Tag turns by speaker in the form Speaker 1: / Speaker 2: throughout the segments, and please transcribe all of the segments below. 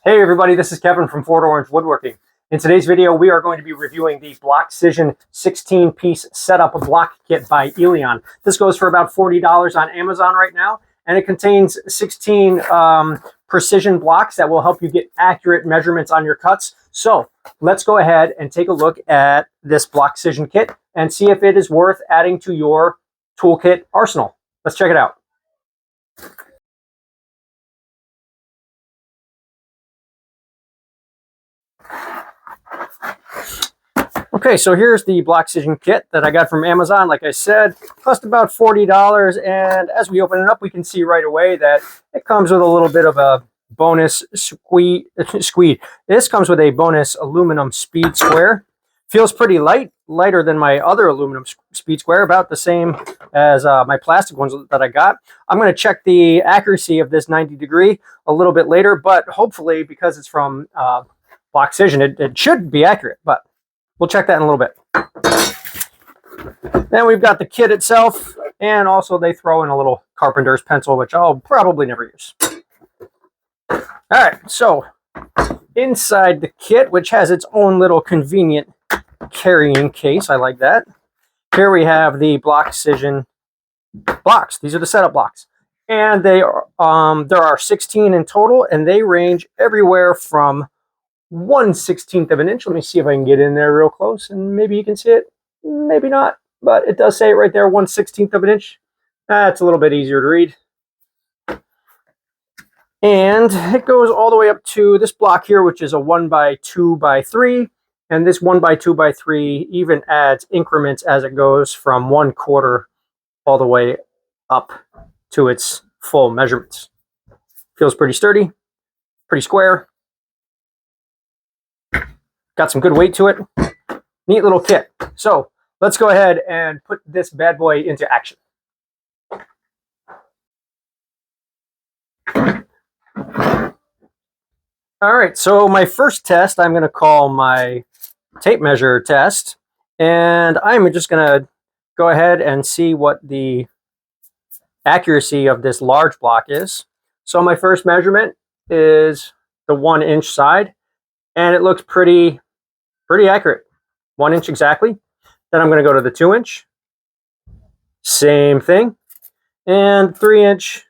Speaker 1: Hey everybody, this is Kevin from Fort Orange Woodworking. In today's video, we are going to be reviewing the Blockcision 16-piece setup block kit by Elion. This goes for about $40 on Amazon right now, and it contains 16 precision blocks that will help you get accurate measurements on your cuts. So let's go ahead and take a look at this Blockcision kit and see if it is worth adding to your toolkit arsenal. Let's check it out. Okay, so here's the Blockcision kit that I got from Amazon. Like I said, cost about $40, and as we open it up, we can see right away that it comes with a little bit of a bonus squeed. This comes with a bonus aluminum speed square. Feels pretty light, lighter than my other aluminum speed square, about the same as my plastic ones that I got. I'm going to check the accuracy of this 90 degree a little bit later, but hopefully, because it's from Blockcision, it should be accurate, but we'll check that in a little bit. Then we've got the kit itself, and also they throw in a little carpenter's pencil, which I'll probably never use. All right, so inside the kit, which has its own little convenient carrying case, I like that. Here we have the Blockcision blocks. These are the setup blocks, and they are there are 16 in total, and they range everywhere from 1/16 of an inch. Let me see if I can get in there real close, and maybe you can see it, maybe not, but it does say it right there, 1/16 of an inch. That's a little bit easier to read. And it goes all the way up to this block here, which is a 1x2x3, and this 1x2x3 even adds increments as it goes from 1/4 all the way up to its full measurements. Feels pretty sturdy, pretty square. Got some good weight to it. Neat little kit. So let's go ahead and put this bad boy into action. All right, so my first test I'm going to call my tape measure test, and I'm just going to go ahead and see what the accuracy of this large block is. So my first measurement is the 1-inch side, and it looks pretty accurate. 1 inch exactly. Then I'm going to go to the 2-inch. Same thing. And 3-inch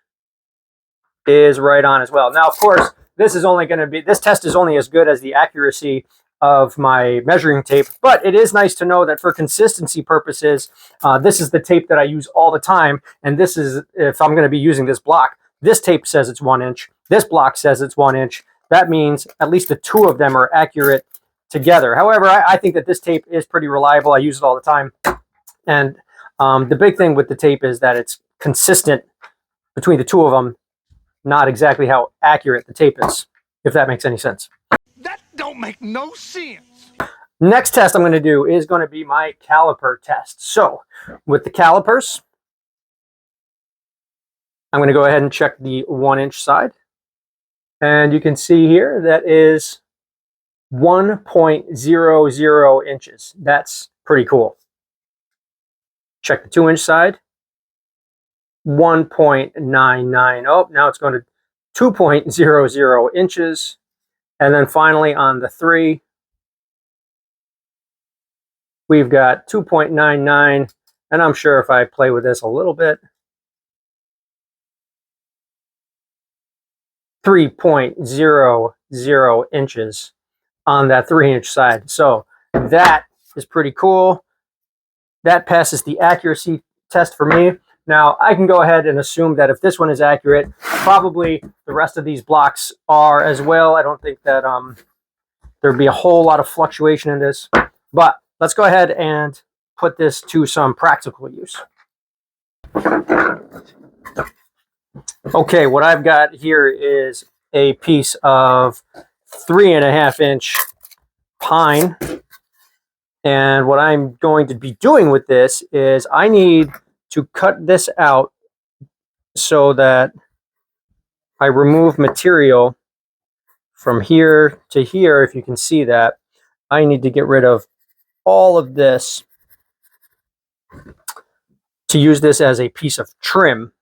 Speaker 1: is right on as well. Now, of course, this test is only as good as the accuracy of my measuring tape, but it is nice to know that for consistency purposes, this is the tape that I use all the time. And this is, if I'm going to be using this block, this tape says it's 1 inch. This block says it's 1 inch. That means at least the two of them are accurate together. However, I think that this tape is pretty reliable. I use it all the time. And the big thing with the tape is that it's consistent between the two of them, not exactly how accurate the tape is, if that makes any sense.
Speaker 2: That don't make no sense.
Speaker 1: Next test I'm going to do is going to be my caliper test. So with the calipers, I'm going to go ahead and check the 1-inch side. And you can see here that is 1.00 inches. That's pretty cool. Check the 2-inch side. 1.99. Oh, now it's going to 2.00 inches. And then finally on the 3, we've got 2.99. And I'm sure if I play with this a little bit, 3.00 inches on that 3-inch side. So that is pretty cool. That passes the accuracy test for me. Now I can go ahead and assume that if this one is accurate, probably the rest of these blocks are as well. I don't think that there'd be a whole lot of fluctuation in this, but let's go ahead and put this to some practical use. Okay, what I've got here is a piece of 3.5-inch pine, and what I'm going to be doing with this is I need to cut this out so that I remove material from here to here. If you can see that, I need to get rid of all of this to use this as a piece of trim.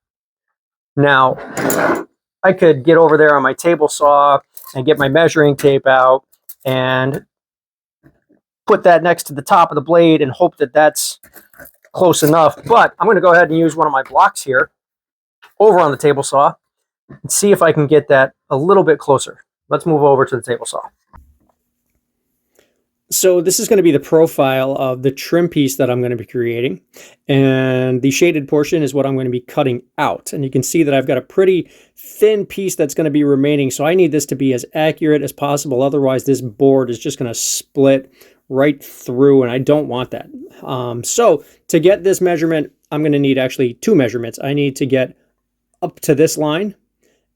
Speaker 1: Now, I could get over there on my table saw and get my measuring tape out and put that next to the top of the blade and hope that that's close enough. But I'm going to go ahead and use one of my blocks here over on the table saw and see if I can get that a little bit closer. Let's move over to the table saw. So this is going to be the profile of the trim piece that I'm going to be creating. And the shaded portion is what I'm going to be cutting out. And you can see that I've got a pretty thin piece that's going to be remaining. So I need this to be as accurate as possible. Otherwise, this board is just going to split right through, and I don't want that. So to get this measurement, I'm going to need actually two measurements. I need to get up to this line,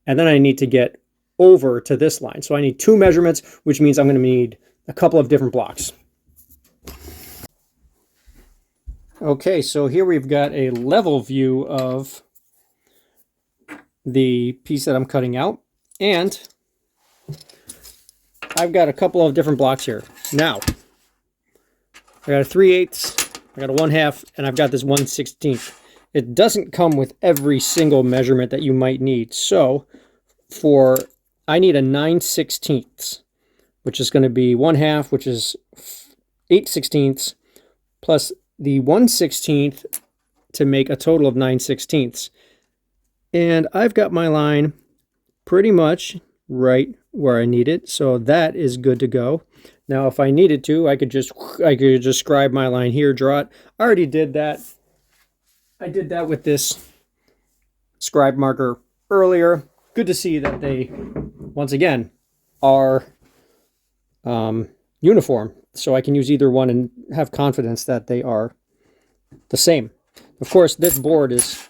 Speaker 1: and then I need to get over to this line. So I need two measurements, which means I'm going to need a couple of different blocks. Okay, so here we've got a level view of the piece that I'm cutting out, and I've got a couple of different blocks here. Now, I got a 3/8, I got a 1/2, and I've got this 1/16. It doesn't come with every single measurement that you might need. So I need a 9/16, which is going to be 1/2, which is 8/16, plus the 1/16 to make a total of 9/16. And I've got my line pretty much right where I need it, so that is good to go. Now, if I needed to, I could just scribe my line here, draw it. I already did that. I did that with this scribe marker earlier. Good to see that they, once again, are uniform. So I can use either one and have confidence that they are the same. Of course, this board is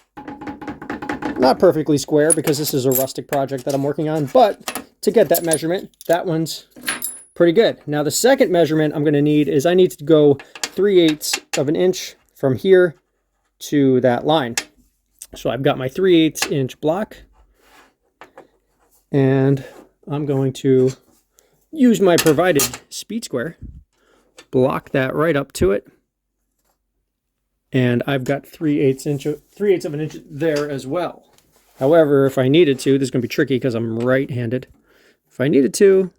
Speaker 1: not perfectly square because this is a rustic project that I'm working on, but to get that measurement, that one's pretty good. Now the second measurement I'm going to need is I need to go 3/8 of an inch from here to that line. So I've got my 3/8 inch block, and I'm going to use my provided speed square, block that right up to it, and I've got 3/8 of an inch there as well. However, if I needed to, this is going to be tricky because I'm right-handed. If I needed to,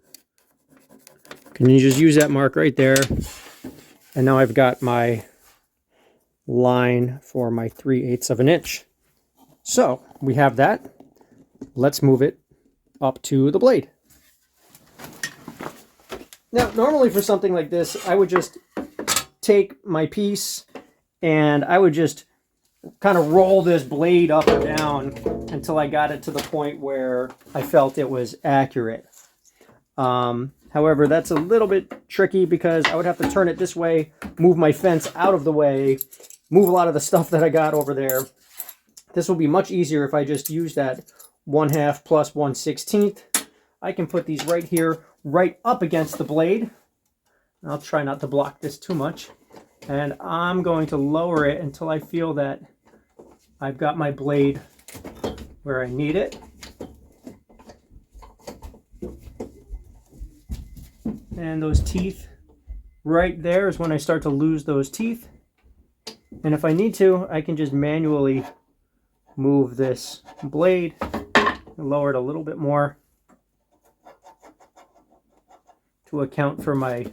Speaker 1: can you just use that mark right there? And now I've got my line for my 3/8 of an inch. So we have that. Let's move it up to the blade. Now, normally for something like this, I would just take my piece and I would just kind of roll this blade up or down until I got it to the point where I felt it was accurate. However, that's a little bit tricky because I would have to turn it this way, move my fence out of the way, move a lot of the stuff that I got over there. This will be much easier if I just use that 1/2 plus 1/16. I can put these right here, right up against the blade. I'll try not to block this too much. And I'm going to lower it until I feel that I've got my blade where I need it. And those teeth right there is when I start to lose those teeth. And if I need to, I can just manually move this blade and lower it a little bit more to account for my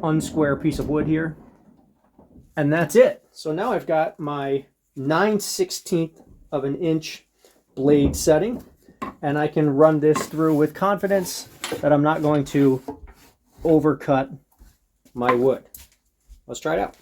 Speaker 1: unsquare piece of wood here. And that's it. So now I've got my 9/16 of an inch blade setting, and I can run this through with confidence that I'm not going to overcut my wood. Let's try it out.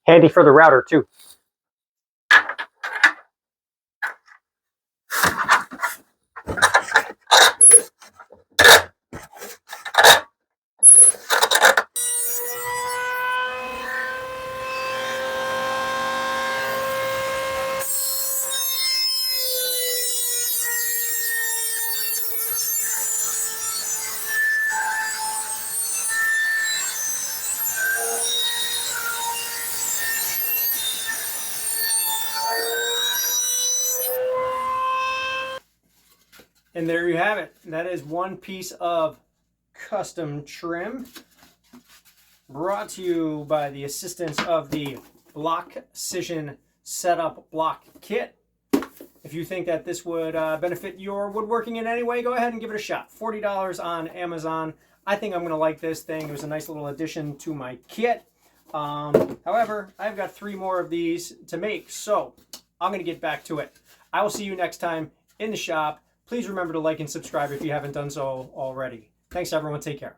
Speaker 1: Handy for the router too. And there you have it. That is one piece of custom trim brought to you by the assistance of the Blockcision Setup Block Kit. If you think that this would benefit your woodworking in any way, go ahead and give it a shot. $40 on Amazon. I think I'm going to like this thing. It was a nice little addition to my kit. However, I've got 3 more of these to make, so I'm going to get back to it. I will see you next time in the shop. Please remember to like and subscribe if you haven't done so already. Thanks, everyone. Take care.